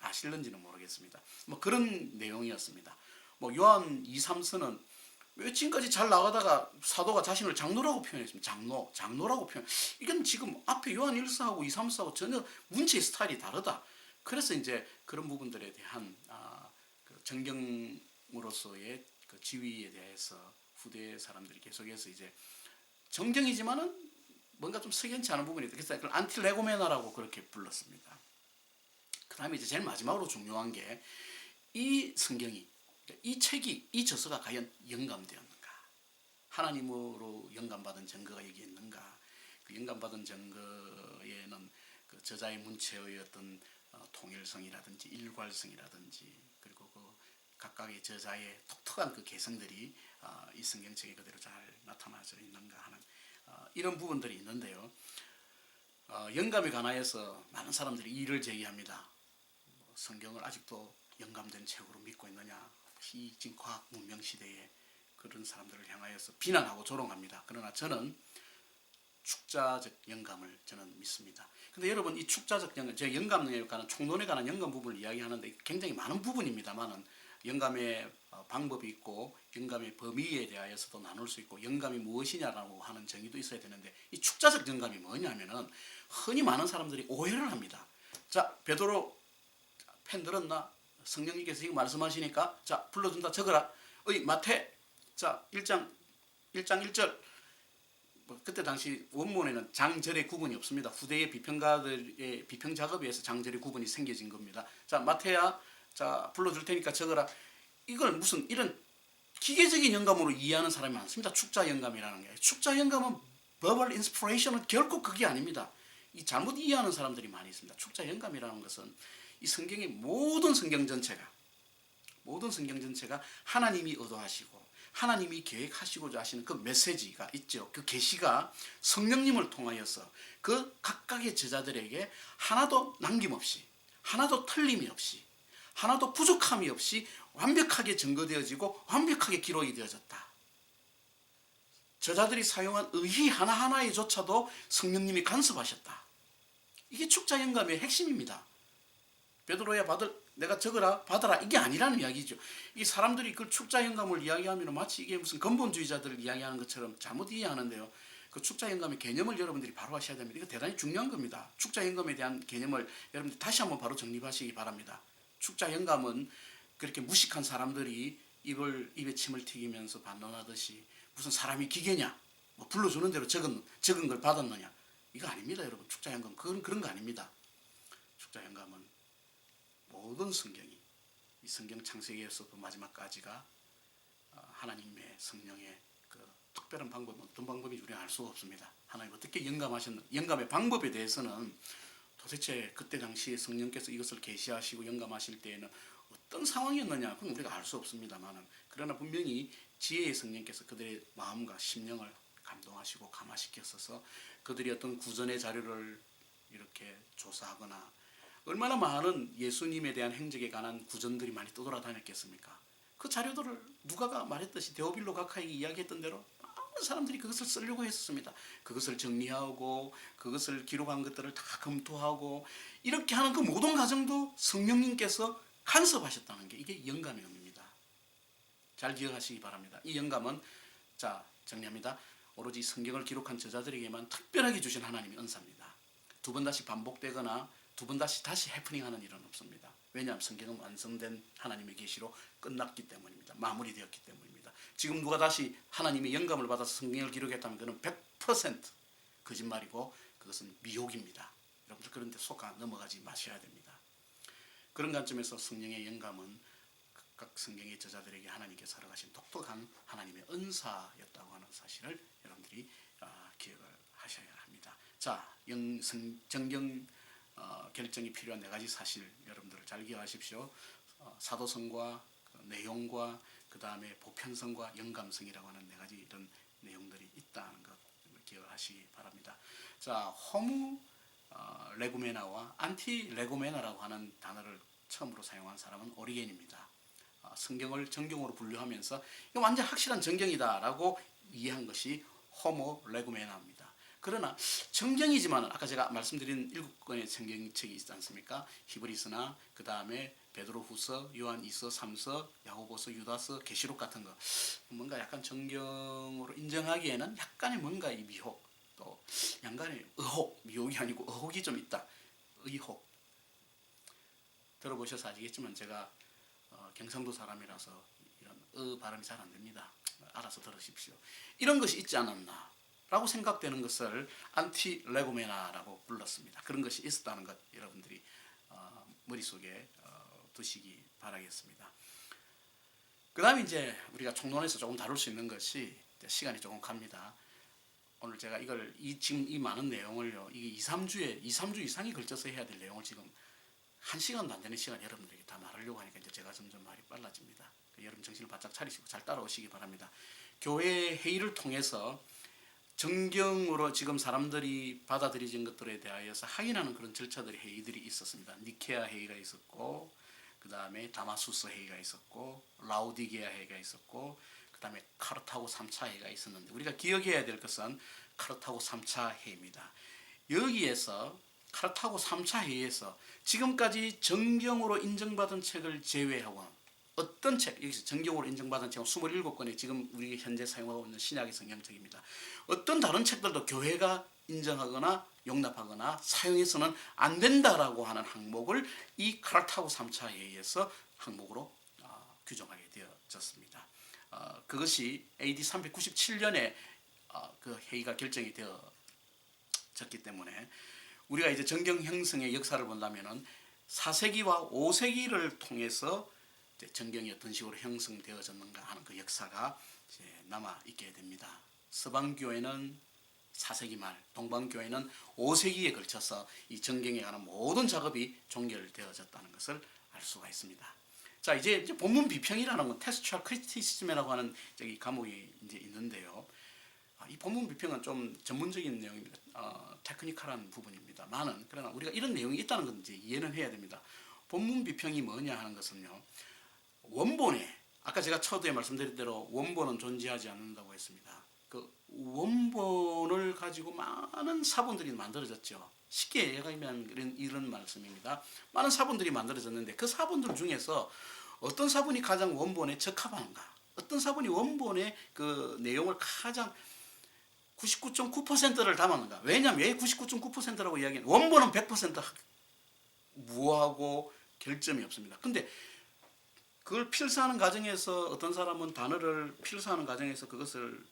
아실는지는 모르겠습니다. 뭐 그런 내용이었습니다. 뭐 요한 2, 3서는 왜 지금까지 잘 나가다가 사도가 자신을 장로라고 표현했습니다. 장로라고 표현. 이건 지금 앞에 요한 1서하고 2, 3서하고 전혀 문체의 스타일이 다르다. 그래서 이제 그런 부분들에 대한 그 정경으로서의 그 지위에 대해서 후대 사람들이 계속해서 이제 정경이지만은 뭔가 좀 석연치 않은 부분이 있다. 그래서 그걸 안틸레고메나라고 그렇게 불렀습니다. 그 다음에 이제 제일 마지막으로 중요한 게 이 성경이, 이 책이, 이 저서가 과연 영감되었는가? 하나님으로 영감받은 증거가 여기 있는가? 그 영감받은 증거에는 그 저자의 문체의 어떤 통일성이라든지 일괄성이라든지 그리고 그 각각의 저자의 독특한 그 개성들이 이 성경책에 그대로 잘 나타나져 있는가 하는 이런 부분들이 있는데요. 영감에 관하여서 많은 사람들이 이의를 제기합니다. 성경을 아직도 영감된 책으로 믿고 있느냐? 이 지금 과학 문명 시대에 그런 사람들을 향하여서 비난하고 조롱합니다. 그러나 저는 축자적 영감을 저는 믿습니다. 근데 여러분 이 축자적 영감, 제가 영감에 관한 총론에 관한 영감 부분을 이야기하는데 굉장히 많은 부분입니다만은 영감의 방법이 있고 영감의 범위에 대하여서도 나눌 수 있고 영감이 무엇이냐라고 하는 정의도 있어야 되는데 이 축자적 영감이 뭐냐면은 흔히 많은 사람들이 오해를 합니다. 자, 베드로 펜 들었나? 성령님께서 지금 말씀하시니까 자 불러준다 적어라. 마태 자 1장 1절 뭐 그때 당시 원문에는 장절의 구분이 없습니다. 후대의 비평가들의 비평 작업에 의해서 장절의 구분이 생겨진 겁니다. 자 마태야 자 불러줄 테니까 적어라. 이걸 무슨 이런 기계적인 영감으로 이해하는 사람이 많습니다. 축자 영감이라는 게. 축자 영감은 verbal inspiration은 결코 그게 아닙니다. 이 잘못 이해하는 사람들이 많이 있습니다. 축자 영감이라는 것은 이 성경의 모든 성경 전체가 하나님이 의도하시고 하나님이 계획하시고자 하시는 그 메시지가 있죠. 그 계시가 성령님을 통하여서 그 각각의 제자들에게 하나도 남김없이 하나도 틀림이 없이 하나도 부족함이 없이 완벽하게 증거되어지고 완벽하게 기록이 되어졌다. 저자들이 사용한 의의 하나하나에조차도 성령님이 간섭하셨다. 이게 축자 영감의 핵심입니다. 베드로야 내가 적으라 받아라 이게 아니라는 이야기죠. 이 사람들이 그 축자 영감을 이야기하면 마치 이게 무슨 근본주의자들을 이야기하는 것처럼 잘못 이해하는데요. 그 축자 영감의 개념을 여러분들이 바로 하셔야 됩니다. 이거 대단히 중요한 겁니다. 축자 영감에 대한 개념을 여러분들이 다시 한번 바로 정립하시기 바랍니다. 축자 영감은 그렇게 무식한 사람들이 입에 침을 튀기면서 반론하듯이 무슨 사람이 기계냐, 뭐 불러주는 대로 적은 걸 받았느냐, 이거 아닙니다, 여러분. 축자 영감 그런 거 아닙니다. 축자 영감은 모든 성경이 이 성경 창세기에서부터 마지막까지가 하나님의 성령의 그 특별한 방법은 어떤 방법인지 우리가 알 수가 없습니다. 하나님 어떻게 영감하셨는지 영감의 방법에 대해서는 도대체 그때 당시에 성령께서 이것을 계시하시고 영감하실 때에는 어떤 상황이었느냐 그건 우리가 알 수 없습니다만은 그러나 분명히 지혜의 성령께서 그들의 마음과 심령을 감동하시고 감화시켰어서 그들이 어떤 구전의 자료를 이렇게 조사하거나 얼마나 많은 예수님에 대한 행적에 관한 구전들이 많이 떠돌아다녔겠습니까? 그 자료들을 누가가 말했듯이 데오빌로 각하에게 이야기했던 대로 많은 사람들이 그것을 쓰려고 했었습니다. 그것을 정리하고 그것을 기록한 것들을 다 검토하고 이렇게 하는 그 모든 과정도 성령님께서 간섭하셨다는 게 이게 영감의 의미입니다. 잘 기억하시기 바랍니다. 이 영감은 자 정리합니다. 오로지 성경을 기록한 저자들에게만 특별하게 주신 하나님의 은사입니다. 두 번 다시 반복되거나 두 번 다시 해프닝하는 일은 없습니다. 왜냐하면 성경은 완성된 하나님의 계시로 끝났기 때문입니다. 마무리되었기 때문입니다. 지금 누가 다시 하나님의 영감을 받아서 성경을 기록했다면 그는 100% 거짓말이고 그것은 미혹입니다. 여러분들 그런 데 속아 넘어가지 마셔야 됩니다. 그런 관점에서 성령의 영감은 각 성경의 저자들에게 하나님께서 허락하신 독특한 하나님의 은사였다고 하는 사실을 여러분들이 기억을 하셔야 합니다. 자, 정경 결정이 필요한 네 가지 사실 여러분들 잘 기억하십시오. 사도성과 내용과 그 다음에 보편성과 영감성이라고 하는 네 가지 이런 내용들이 있다는 것 기억하시기 바랍니다. 자, 호무 레구메나와 안티 레구메나라고 하는 단어를 처음으로 사용한 사람은 오리겐입니다. 성경을 정경으로 분류하면서 이거 완전 확실한 정경이다라고 이해한 것이 호모 레구메나입니다. 그러나 정경이지만 아까 제가 말씀드린 7권의 성경책이 있지 않습니까? 히브리서나 그 다음에 베드로후서, 요한이서, 3서, 야고보서, 유다서, 계시록 같은 거 뭔가 약간 정경으로 인정하기에는 약간의 뭔가 이 미혹 또 약간의 의혹, 미혹이 아니고 의혹이 좀 있다. 의혹 들어보셔서 아시겠지만 제가 경상도 사람이라서 이런 발음이 잘 안 됩니다. 알아서 들으십시오. 이런 것이 있지 않았나 라고 생각되는 것을 안티 레고메나라고 불렀습니다. 그런 것이 있었다는 것 여러분들이 머릿속에 두시기 바라겠습니다. 그 다음에 이제 우리가 총론에서 조금 다룰 수 있는 것이 시간이 조금 갑니다. 오늘 제가 이걸 지금 이 많은 내용을요, 이게 2, 3주 이상이 걸쳐서 해야 될 내용을 지금 1시간도 안 되는 시간 여러분들에게 다 말하려고 하니까 이제 제가 점점 말이 빨라집니다. 여러분 정신을 바짝 차리시고 잘 따라오시기 바랍니다. 교회 회의를 통해서 정경으로 지금 사람들이 받아들여진 것들에 대하여서 확인하는 그런 절차들이 회의들이 있었습니다. 니케아 회의가 있었고 그 다음에 다마수스 회의가 있었고 라우디게아 회의가 있었고 그 다음에 카르타고 3차 회의가 있었는데 우리가 기억해야 될 것은 카르타고 3차 회의입니다. 여기에서 카르타고 3차 회의에서 지금까지 정경으로 인정받은 책을 제외하고는 어떤 책, 여기서 정경으로 인정받은 책은 27권의 지금 우리가 현재 사용하고 있는 신약의 성경책입니다. 어떤 다른 책들도 교회가 인정하거나 용납하거나 사용해서는 안 된다라고 하는 항목을 이 카르타고 3차 회의에서 항목으로 규정하게 되어졌습니다. 그것이 AD 397년에 그 회의가 결정이 되어졌기 때문에 우리가 이제 정경 형성의 역사를 본다면은 4세기와 5세기를 통해서 정경이 어떤 식으로 형성되어졌는가 하는 그 역사가 이제 남아 있게 됩니다. 서방교회는 4세기 말, 동방교회는 5세기에 걸쳐서 이 정경에 관한 모든 작업이 종결되어졌다는 것을 알 수가 있습니다. 자, 이제 본문 비평이라는 건 테스츄얼 크리티시즘이라고 하는 저기 과목이 이제 있는데요. 이 본문 비평은 좀 전문적인 내용입니다. 테크니컬한 부분입니다만은 그러나 우리가 이런 내용이 있다는 건 이제 이해는 해야 됩니다. 본문 비평이 뭐냐 하는 것은요. 원본에 아까 제가 초두에 말씀드린 대로 원본은 존재하지 않는다고 했습니다. 그 원본을 가지고 많은 사본들이 만들어졌죠. 쉽게 얘기하면 이런 말씀입니다. 많은 사본들이 만들어졌는데 그 사본들 중에서 어떤 사본이 가장 원본에 적합한가? 어떤 사본이 원본의 그 내용을 가장 99.9%를 담았는가? 왜냐하면 왜 99.9%라고 이야기하는 원본은 100% 무하고 결점이 없습니다. 근데 그걸 필사하는 과정에서 어떤 사람은 단어를 필사하는 과정에서 그것을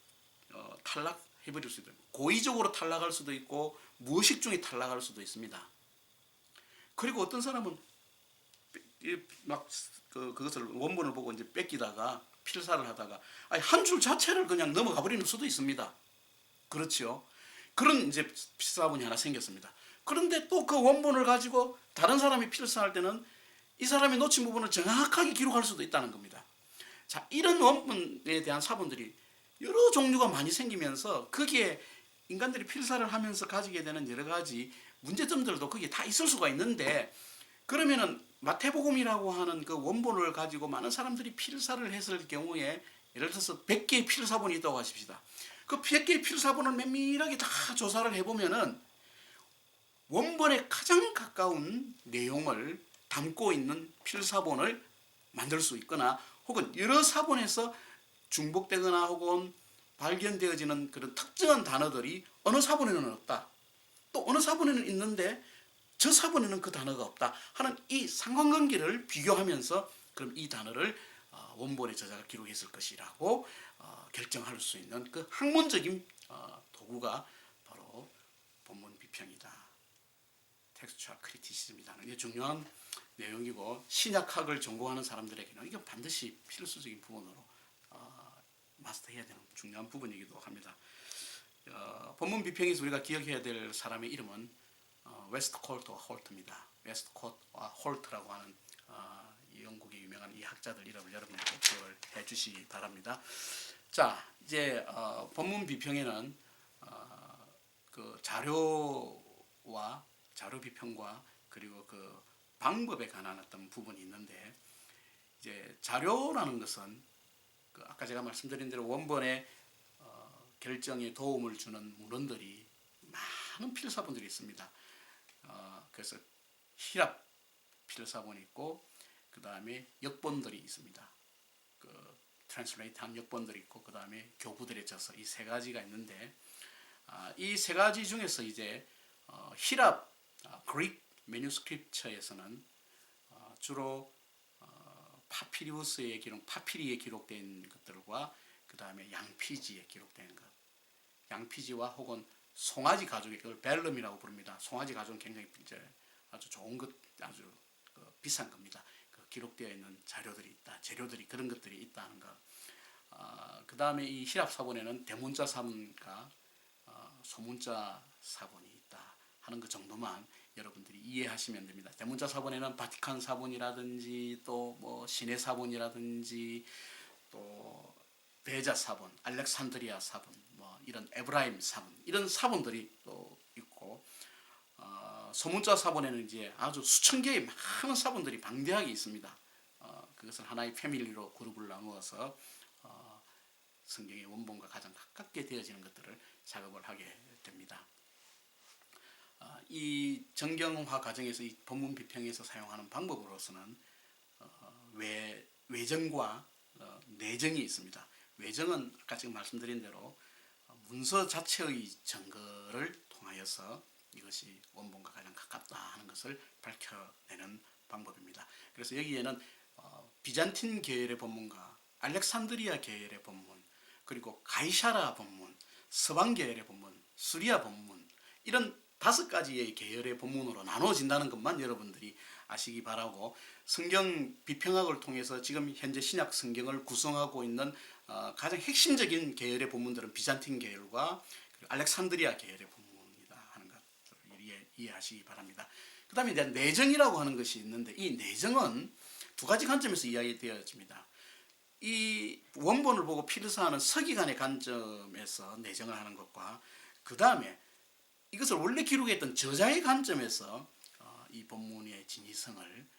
탈락해버릴 수도 있고 고의적으로 탈락할 수도 있고 무의식 중에 탈락할 수도 있습니다. 그리고 어떤 사람은 막 그것을 원본을 보고 이제 뺏기다가 필사를 하다가 한 줄 자체를 그냥 넘어가 버리는 수도 있습니다. 그렇죠. 그런 이제 필사본이 하나 생겼습니다. 그런데 또 그 원본을 가지고 다른 사람이 필사할 때는 이 사람이 놓친 부분을 정확하게 기록할 수도 있다는 겁니다. 자, 이런 원본에 대한 사본들이 여러 종류가 많이 생기면서 거기에 인간들이 필사를 하면서 가지게 되는 여러 가지 문제점들도 거기에 다 있을 수가 있는데 그러면은 마태복음이라고 하는 그 원본을 가지고 많은 사람들이 필사를 했을 경우에 예를 들어서 100개의 필사본이 있다고 하십시다. 그 100개의 필사본을 면밀하게 다 조사를 해보면은 원본에 가장 가까운 내용을 담고 있는 필사본을 만들 수 있거나 혹은 여러 사본에서 중복되거나 혹은 발견되어지는 그런 특정한 단어들이 어느 사본에는 없다. 또 어느 사본에는 있는데 저 사본에는 그 단어가 없다 하는 이 상관관계를 비교하면서 그럼 이 단어를 원본의 저자가 기록했을 것이라고 결정할 수 있는 그 학문적인 도구가 바로 본문 비평이다. 텍스추얼 크리티시즘이라는 게 중요한 내용이고 신약학을 전공하는 사람들에게는 이건 반드시 필수적인 부분으로 마스터해야 되는 중요한 부분이기도 합니다. 본문 비평에서 우리가 기억해야 될 사람의 이름은 웨스트코트와 홀트입니다. 웨스트코트와 홀트라고 하는 영국의 유명한 이 학자들 이름을 여러분들 꼭 기억을 해주시기 바랍니다. 자, 이제 본문 비평에는 그 자료와 자료 비평과 그리고 그 방법에 관한 어떤 부분이 있는데, 이제 자료라는 것은 그 아까 제가 말씀드린 대로 원본의 결정에 도움을 주는 문헌들이 많은 필사본들이 있습니다. 그래서 히랍 필사본이 있고 그 다음에 역본들이 있습니다. 그 트랜스레이트한 역본들이 있고 그 다음에 교구들의 저서 이 세 가지가 있는데 이 세 가지 중에서 이제 히랍 그릭 매뉴스크립처에서는 주로 파피리우스의 기록, 파피리에 기록된 것들과 그 다음에 양피지에 기록된 것, 양피지와 혹은 송아지 가죽의 그걸 벨름이라고 부릅니다. 송아지 가죽은 굉장히 이제 아주 좋은 것, 아주 비싼 겁니다. 그 기록되어 있는 자료들이 있다, 재료들이 그런 것들이 있다는 것. 그 다음에 이 히랍 사본에는 대문자 사본과 소문자 사본이 있다 하는 것 정도만 여러분들이 이해하시면 됩니다. 대문자 사본에는 바티칸 사본이라든지 또 뭐 시내 사본이라든지 또 베자 사본, 알렉산드리아 사본, 뭐 이런 에브라임 사본 이런 사본들이 또 있고 소문자 사본에는 이제 아주 수천 개의 많은 사본들이 방대하게 있습니다. 그것을 하나의 패밀리로 그룹을 나누어서 성경의 원본과 가장 가깝게 되어지는 것들을 작업을 하게 됩니다. 이 정경화 과정에서 이 본문 비평에서 사용하는 방법으로서는 외정과 내정이 있습니다. 외정은 아까 지금 말씀드린 대로 문서 자체의 증거를 통하여서 이것이 원본과 가장 가깝다 하는 것을 밝혀내는 방법입니다. 그래서 여기에는 비잔틴 계열의 본문과 알렉산드리아 계열의 본문, 그리고 가이샤라 본문, 서방 계열의 본문, 수리아 본문 이런 5가지의 계열의 본문으로 나눠진다는 것만 여러분들이 아시기 바라고, 성경 비평학을 통해서 지금 현재 신약 성경을 구성하고 있는 가장 핵심적인 계열의 본문들은 비잔틴 계열과 알렉산드리아 계열의 본문이다 하는 것을 이해하시기 바랍니다. 그 다음에 이제 내정이라고 하는 것이 있는데 이 내정은 2가지 관점에서 이야기되어집니다. 이 원본을 보고 필사하는 서기관의 관점에서 내정을 하는 것과 그 다음에 이것을 원래 기록했던 저자의 관점에서 이 본문의 진위성을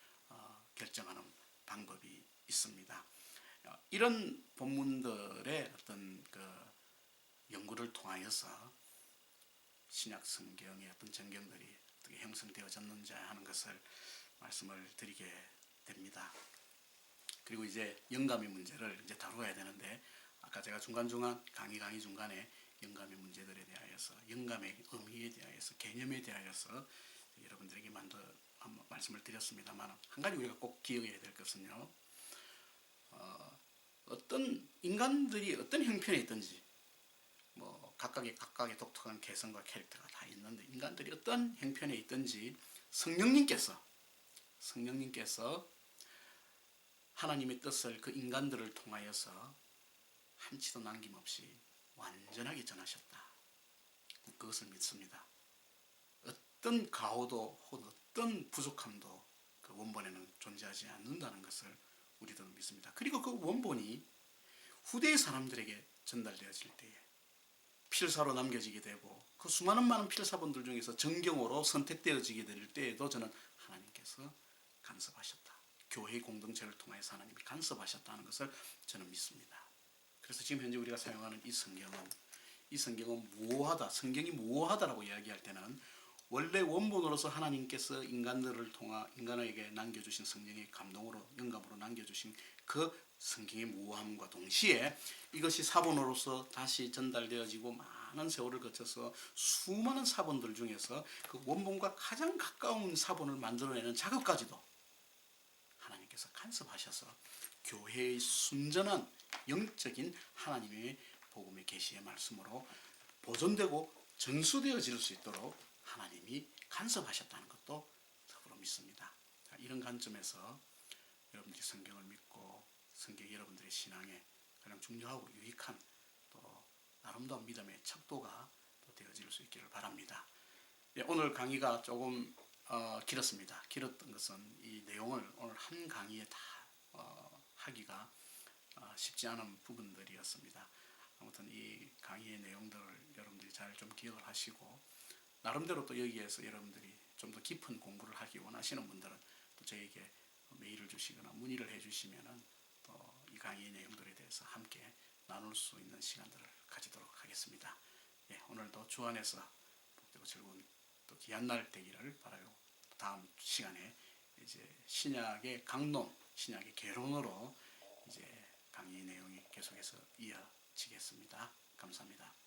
결정하는 방법이 있습니다. 이런 본문들의 어떤 그 연구를 통하여서 신약 성경의 어떤 전경들이 어떻게 형성되어졌는지 하는 것을 말씀을 드리게 됩니다. 그리고 이제 영감의 문제를 이제 다루어야 되는데 아까 제가 중간중간 강의 중간에 영감의 문제들에 대하여서 영감의 의미에 대하여서 개념에 대하여서 여러분들에게 한번 말씀을 드렸습니다만 한 가지 우리가 꼭 기억해야 될 것은요. 어떤 인간들이 어떤 형편에 있든지 뭐 각각의 독특한 개성과 캐릭터가 다 있는데 인간들이 어떤 형편에 있든지 성령님께서 하나님의 뜻을 그 인간들을 통하여서 한치도 남김없이 완전하게 전하셨다. 그것을 믿습니다. 어떤 가오도 혹은 어떤 부족함도 그 원본에는 존재하지 않는다는 것을 우리들은 믿습니다. 그리고 그 원본이 후대의 사람들에게 전달되어질 때에 필사로 남겨지게 되고 그 수많은 많은 필사본들 중에서 정경으로 선택되어지게 될 때에도 저는 하나님께서 간섭하셨다. 교회 공동체를 통해서 하나님이 간섭하셨다는 것을 저는 믿습니다. 그래서 지금 현재 우리가 사용하는 이 성경은 무오하다, 성경이 무오하다라고 이야기할 때는 원래 원본으로서 하나님께서 인간에게 남겨주신 성경의 감동으로 영감으로 남겨주신 그 성경의 무함과 동시에 이것이 사본으로서 다시 전달되어지고 많은 세월을 거쳐서 수많은 사본들 중에서 그 원본과 가장 가까운 사본을 만들어내는 작업까지도 하나님께서 간섭하셔서 교회의 순전한 영적인 하나님의 복음의 계시의 말씀으로 보존되고 전수되어질 수 있도록 하나님이 간섭하셨다는 것도 더불어 믿습니다. 이런 관점에서 여러분들이 성경을 믿고 성경이 여러분들의 신앙에 가장 중요하고 유익한 또 아름다운 믿음의 척도가 또 되어질 수 있기를 바랍니다. 오늘 강의가 조금 길었습니다. 길었던 것은 이 내용을 오늘 한 강의에 다 하기가 쉽지 않은 부분들이었습니다. 아무튼 이 강의의 내용들을 여러분들이 잘 좀 기억을 하시고 나름대로 또 여기에서 여러분들이 좀 더 깊은 공부를 하기 원하시는 분들은 또 저에게 메일을 주시거나 문의를 해주시면은 또 이 강의의 내용들에 대해서 함께 나눌 수 있는 시간들을 가지도록 하겠습니다. 예, 오늘도 주 안에서 복되고 즐거운 또 귀한 날 되기를 바라요. 다음 시간에 이제 신약의 강론, 신약의 개론으로 이제 강의 내용이 계속해서 이어지겠습니다. 감사합니다.